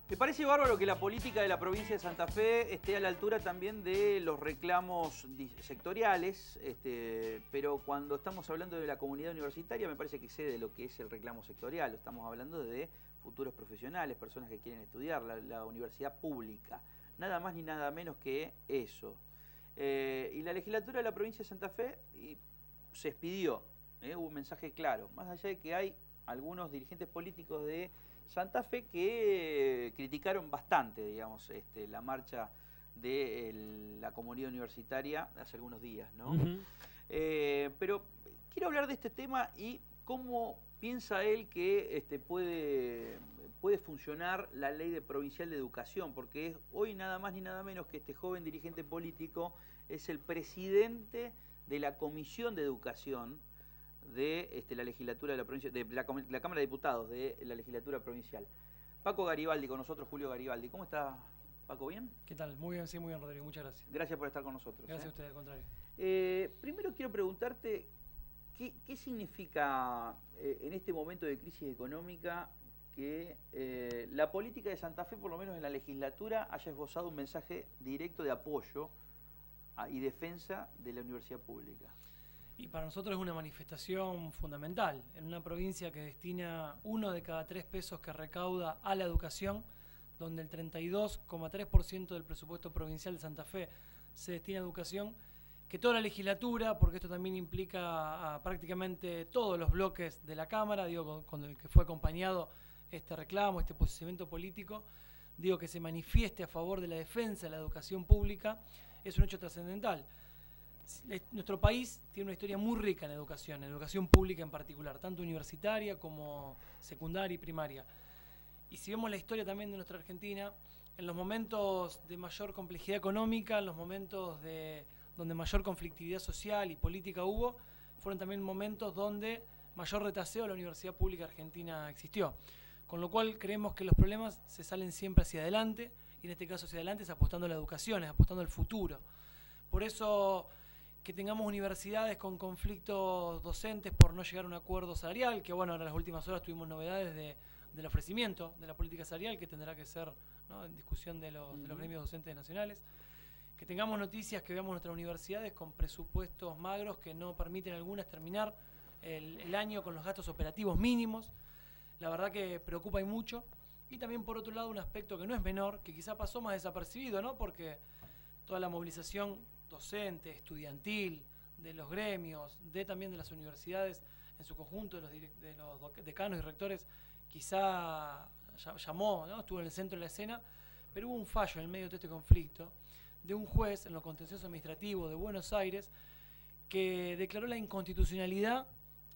Me parece bárbaro que la política de la provincia de Santa Fe esté a la altura también de los reclamos sectoriales, pero cuando estamos hablando de la comunidad universitaria me parece que excede lo que es el reclamo sectorial. Estamos hablando de futuros profesionales, personas que quieren estudiar la universidad pública. Nada más ni nada menos que eso. Y la legislatura de la provincia de Santa Fe se expidió, hubo un mensaje claro, más allá de que hay algunos dirigentes políticos de Santa Fe que criticaron bastante, digamos, la marcha de la comunidad universitaria hace algunos días, ¿no? Pero quiero hablar de este tema y cómo piensa él que puede funcionar la ley provincial de educación, porque hoy nada más ni nada menos que este joven dirigente político es el presidente de la Comisión de Educación de la legislatura de la provincia, de la Cámara de Diputados de la legislatura provincial. Paco Garibaldi con nosotros, Julio Garibaldi. ¿Cómo está, Paco? ¿Bien? ¿Qué tal? Muy bien, sí, muy bien, Rodrigo. Muchas gracias. Gracias por estar con nosotros. Gracias a usted, al contrario. Primero quiero preguntarte, ¿qué significa en este momento de crisis económica que la política de Santa Fe, por lo menos en la legislatura, haya esbozado un mensaje directo de apoyo y defensa de la universidad pública? Y para nosotros es una manifestación fundamental. En una provincia que destina 1 de cada 3 pesos que recauda a la educación, donde el 32,3% del presupuesto provincial de Santa Fe se destina a educación, que toda la legislatura, porque esto también implica a prácticamente todos los bloques de la Cámara, digo, con el que fue acompañado este reclamo, este posicionamiento político, digo, que se manifieste a favor de la defensa de la educación pública, es un hecho trascendental. Nuestro país tiene una historia muy rica en educación pública en particular, tanto universitaria como secundaria y primaria. Y si vemos la historia también de nuestra Argentina, en los momentos de mayor complejidad económica, en los momentos donde mayor conflictividad social y política hubo, fueron también momentos donde mayor retaseo a la universidad pública argentina existió. Con lo cual creemos que los problemas se salen siempre hacia adelante, y en este caso hacia adelante es apostando a la educación, es apostando al futuro. Por eso que tengamos universidades con conflictos docentes por no llegar a un acuerdo salarial, que bueno, en las últimas horas tuvimos novedades del ofrecimiento de la política salarial, que tendrá que ser, ¿no?, en discusión de los gremios docentes nacionales. Que tengamos noticias, que veamos nuestras universidades con presupuestos magros que no permiten a algunas terminar el año con los gastos operativos mínimos. La verdad que preocupa y mucho. Y también, por otro lado, un aspecto que no es menor, que quizá pasó más desapercibido, ¿no?, porque toda la movilización docente, estudiantil, de los gremios, también de las universidades en su conjunto, de los decanos y rectores, quizá llamó, ¿no?, estuvo en el centro de la escena, pero hubo un fallo en el medio de todo este conflicto de un juez en lo contencioso administrativo de Buenos Aires que declaró la inconstitucionalidad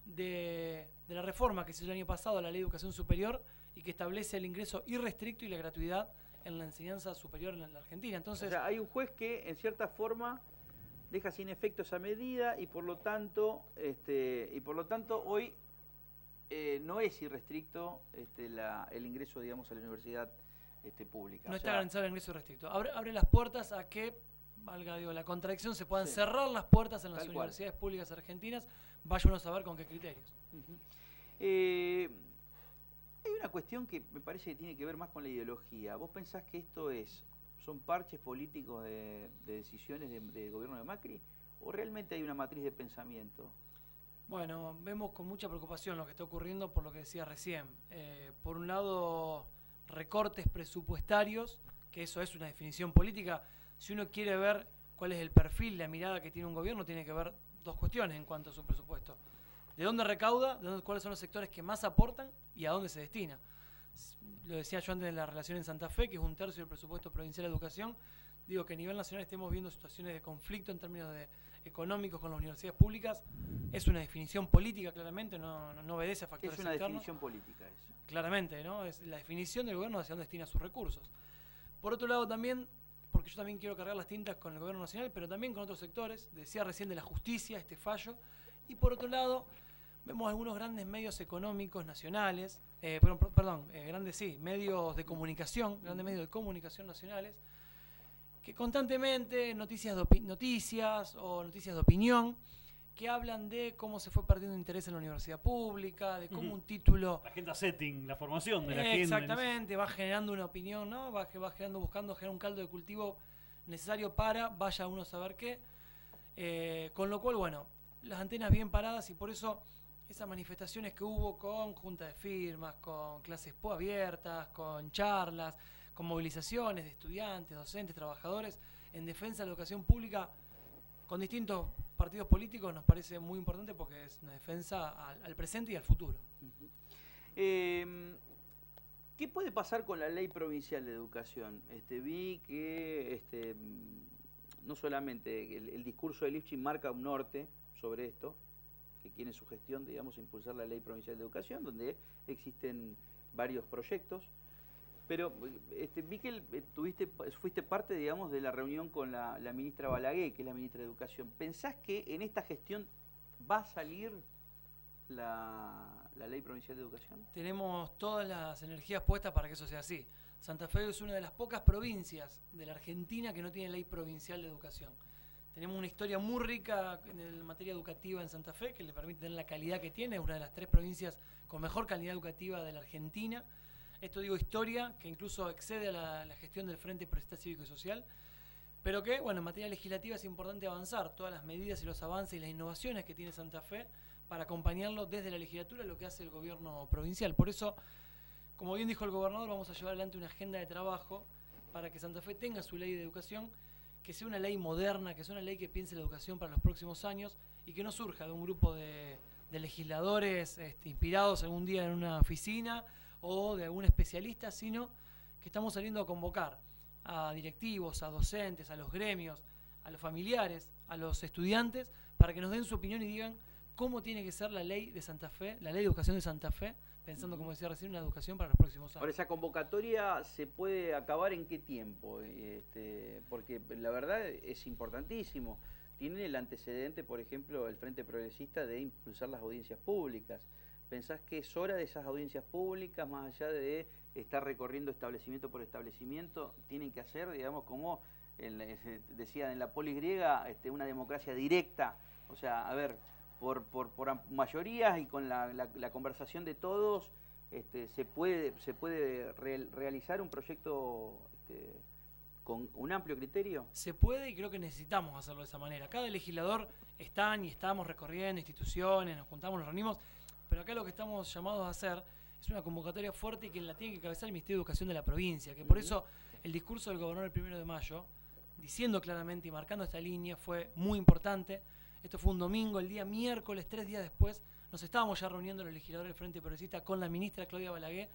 de la reforma que se hizo el año pasado a la Ley de Educación Superior y que establece el ingreso irrestricto y la gratuidad en la enseñanza superior en la Argentina. Entonces, o sea, hay un juez que en cierta forma deja sin efecto esa medida y por lo tanto hoy no es irrestricto el ingreso, digamos, a la universidad pública. No está garantizado el ingreso irrestricto. Abre las puertas a que, valga, digo, la contradicción, se puedan cerrar las puertas en las universidades públicas argentinas. Vaya uno a saber con qué criterios. Hay una cuestión que me parece que tiene que ver más con la ideología. ¿Vos pensás que esto son parches políticos de decisiones del gobierno de Macri? ¿O realmente hay una matriz de pensamiento? Bueno, vemos con mucha preocupación lo que está ocurriendo por lo que decía recién. Por un lado, recortes presupuestarios, que eso es una definición política. Si uno quiere ver cuál es el perfil, la mirada que tiene un gobierno, tiene que ver dos cuestiones en cuanto a su presupuesto. ¿De dónde recauda? ¿Cuáles son los sectores que más aportan? ¿Y a dónde se destina? Lo decía yo antes de la relación en Santa Fe, que es 1/3 del presupuesto provincial de educación. Digo que a nivel nacional estemos viendo situaciones de conflicto en términos económicos con las universidades públicas. Es una definición política, claramente, no obedece a factores externos. Es una definición política eso. Claramente, ¿no? Es la definición del gobierno hacia dónde destina sus recursos. Por otro lado también, porque yo también quiero cargar las tintas con el gobierno nacional, pero también con otros sectores, decía recién de la justicia, este fallo, y por otro lado, vemos algunos grandes medios económicos nacionales, medios de comunicación, grandes medios de comunicación nacionales, que constantemente, noticias o noticias de opinión, que hablan de cómo se fue perdiendo interés en la universidad pública, de cómo un título... La agenda setting, la formación de la agenda. Exactamente, va generando una opinión, ¿no? Va generando, buscando generar un caldo de cultivo necesario para, vaya uno a saber qué. Con lo cual, bueno, las antenas bien paradas, y por eso esas manifestaciones que hubo con junta de firmas, con clases abiertas, con charlas, con movilizaciones de estudiantes, docentes, trabajadores, en defensa de la educación pública, con distintos partidos políticos, nos parece muy importante porque es una defensa al presente y al futuro. ¿Qué puede pasar con la ley provincial de educación? Vi que no solamente el discurso de Lifchitz marca un norte sobre esto, que quiere su gestión, digamos, impulsar la ley provincial de educación, donde existen varios proyectos, pero vi que fuiste parte, digamos, de la reunión con la ministra Balaguer, que es la ministra de Educación. ¿Pensás que en esta gestión va a salir la ley provincial de educación? Tenemos todas las energías puestas para que eso sea así. Santa Fe es una de las pocas provincias de la Argentina que no tiene ley provincial de educación. Tenemos una historia muy rica en materia educativa en Santa Fe, que le permite tener la calidad que tiene. Es una de las 3 provincias con mejor calidad educativa de la Argentina. Esto digo historia, que incluso excede a la gestión del Frente Progresista Cívico y Social, pero que, bueno, en materia legislativa es importante avanzar todas las medidas y los avances y las innovaciones que tiene Santa Fe para acompañarlo desde la legislatura, lo que hace el gobierno provincial. Por eso, como bien dijo el gobernador, vamos a llevar adelante una agenda de trabajo para que Santa Fe tenga su ley de educación, que sea una ley moderna, que sea una ley que piense la educación para los próximos años y que no surja de un grupo de legisladores inspirados algún día en una oficina o de algún especialista, sino que estamos saliendo a convocar a directivos, a docentes, a los gremios, a los familiares, a los estudiantes, para que nos den su opinión y digan cómo tiene que ser la ley de Santa Fe, la ley de educación de Santa Fe, pensando, como decía recién, una educación para los próximos años. Ahora, ¿esa convocatoria se puede acabar en qué tiempo? Porque la verdad es importantísimo. Tiene el antecedente, por ejemplo, el Frente Progresista de impulsar las audiencias públicas. ¿Pensás que es hora de esas audiencias públicas, más allá de estar recorriendo establecimiento por establecimiento, tienen que hacer, digamos, como decía en la polis griega, una democracia directa? O sea, a ver, por mayorías y con la conversación de todos, se puede realizar un proyecto con un amplio criterio. Se puede, y creo que necesitamos hacerlo de esa manera. Cada legislador estamos recorriendo instituciones, nos juntamos, nos reunimos, pero acá lo que estamos llamados a hacer es una convocatoria fuerte y quien la tiene que cabezar el Ministerio de Educación de la provincia, que por eso el discurso del gobernador el 1 de mayo, diciendo claramente y marcando esta línea, fue muy importante. Esto fue un domingo, el día miércoles, 3 días después, nos estábamos ya reuniendo los legisladores del Frente Progresista con la ministra Claudia Balaguer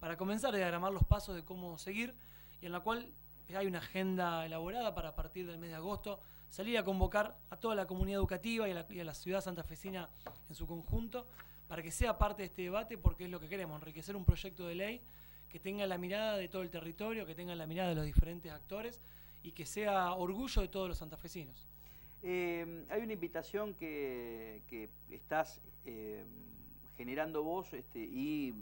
para comenzar a diagramar los pasos de cómo seguir, y en la cual hay una agenda elaborada para a partir del mes de agosto salir a convocar a toda la comunidad educativa y a la ciudad santafesina en su conjunto para que sea parte de este debate, porque es lo que queremos, enriquecer un proyecto de ley que tenga la mirada de todo el territorio, que tenga la mirada de los diferentes actores y que sea orgullo de todos los santafesinos. Hay una invitación que estás generando vos y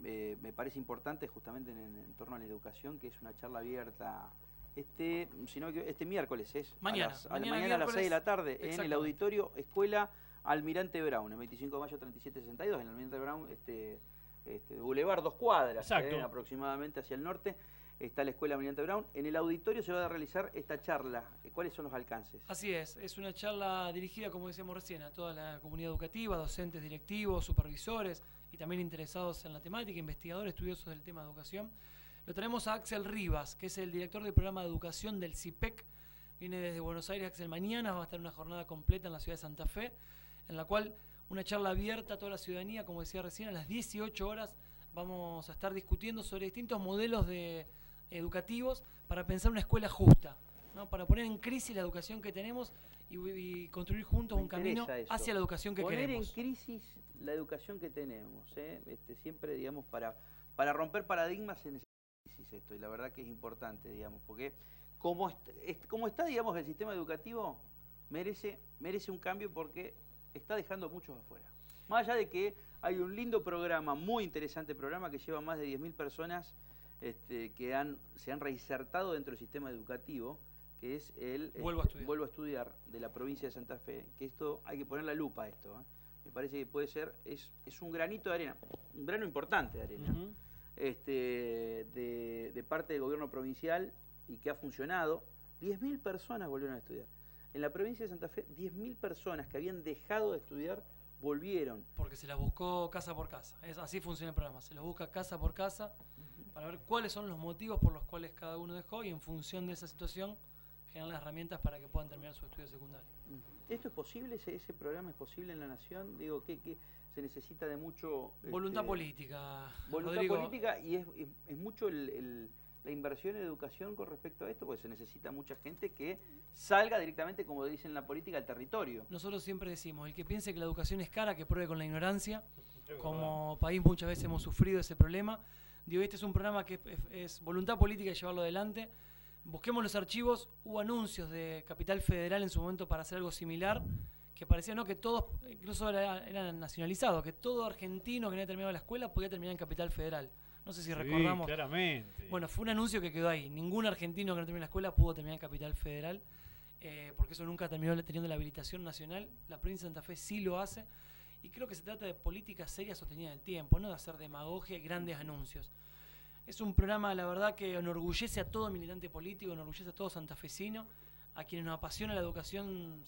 me parece importante justamente en torno a la educación, que es una charla abierta este miércoles, mañana a las 6 de la tarde en el auditorio Escuela Almirante Brown, el 25 de mayo 3762, en el Almirante Brown, Boulevard 2 cuadras, aproximadamente hacia el norte. Está la Escuela Almirante Brown. En el auditorio se va a realizar esta charla. ¿Cuáles son los alcances? Así es una charla dirigida, como decíamos recién, a toda la comunidad educativa, docentes, directivos, supervisores y también interesados en la temática, investigadores, estudiosos del tema de educación. Lo tenemos a Axel Rivas, que es el director del programa de educación del CIPEC. Viene desde Buenos Aires. Axel, mañana va a estar una jornada completa en la ciudad de Santa Fe, en la cual una charla abierta a toda la ciudadanía, como decía recién, a las 18 horas vamos a estar discutiendo sobre distintos modelos educativos para pensar una escuela justa, ¿no? Para poner en crisis la educación que tenemos y construir juntos un camino hacia la educación que queremos. Poner en crisis la educación que tenemos, siempre, digamos, para romper paradigmas se necesita crisis esto, y la verdad que es importante, digamos, porque como está, digamos, el sistema educativo merece un cambio, porque está dejando a muchos afuera. Más allá de que hay un lindo programa, muy interesante programa, que lleva más de 10.000 personas que se han reinsertado dentro del sistema educativo, que es el Vuelvo a estudiar de la provincia de Santa Fe, que esto hay que poner la lupa a esto, ¿eh? Me parece que puede ser, es un granito de arena, un grano importante de arena, de parte del gobierno provincial y que ha funcionado. 10.000 personas volvieron a estudiar. En la provincia de Santa Fe, 10.000 personas que habían dejado de estudiar volvieron. Porque se las buscó casa por casa. Así funciona el programa. Se los busca casa por casa para ver cuáles son los motivos por los cuales cada uno dejó y en función de esa situación generar las herramientas para que puedan terminar su estudio secundario. ¿Esto es posible? ¿Ese programa es posible en la Nación? Digo, ¿qué se necesita de mucho... Voluntad política. Voluntad Rodrigo. política y es mucho la inversión en educación con respecto a esto, porque se necesita mucha gente que salga directamente, como dicen en la política, al territorio. Nosotros siempre decimos, el que piense que la educación es cara, que pruebe con la ignorancia. Como país muchas veces hemos sufrido ese problema. Digo, este es un programa que es voluntad política y llevarlo adelante. Busquemos los archivos, hubo anuncios de Capital Federal en su momento para hacer algo similar, que parecía que todos, incluso era nacionalizado, que todo argentino que no había terminado la escuela podía terminar en Capital Federal. No sé si recordamos. Claramente. Bueno, fue un anuncio que quedó ahí. Ningún argentino que no terminó la escuela pudo terminar en Capital Federal, porque eso nunca terminó teniendo la habilitación nacional. La provincia de Santa Fe sí lo hace, y creo que se trata de políticas serias sostenidas en el tiempo, no de hacer demagogia y grandes anuncios. Es un programa, la verdad, que enorgullece a todo militante político, enorgullece a todo santafesino, a quienes nos apasiona la educación.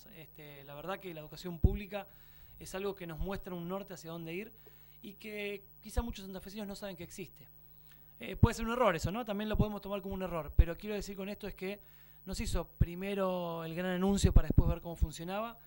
La verdad que la educación pública es algo que nos muestra un norte hacia dónde ir y que quizá muchos santafesinos no saben que existe. Puede ser un error eso, ¿no? También lo podemos tomar como un error, pero quiero decir con esto es que no se hizo primero el gran anuncio para después ver cómo funcionaba.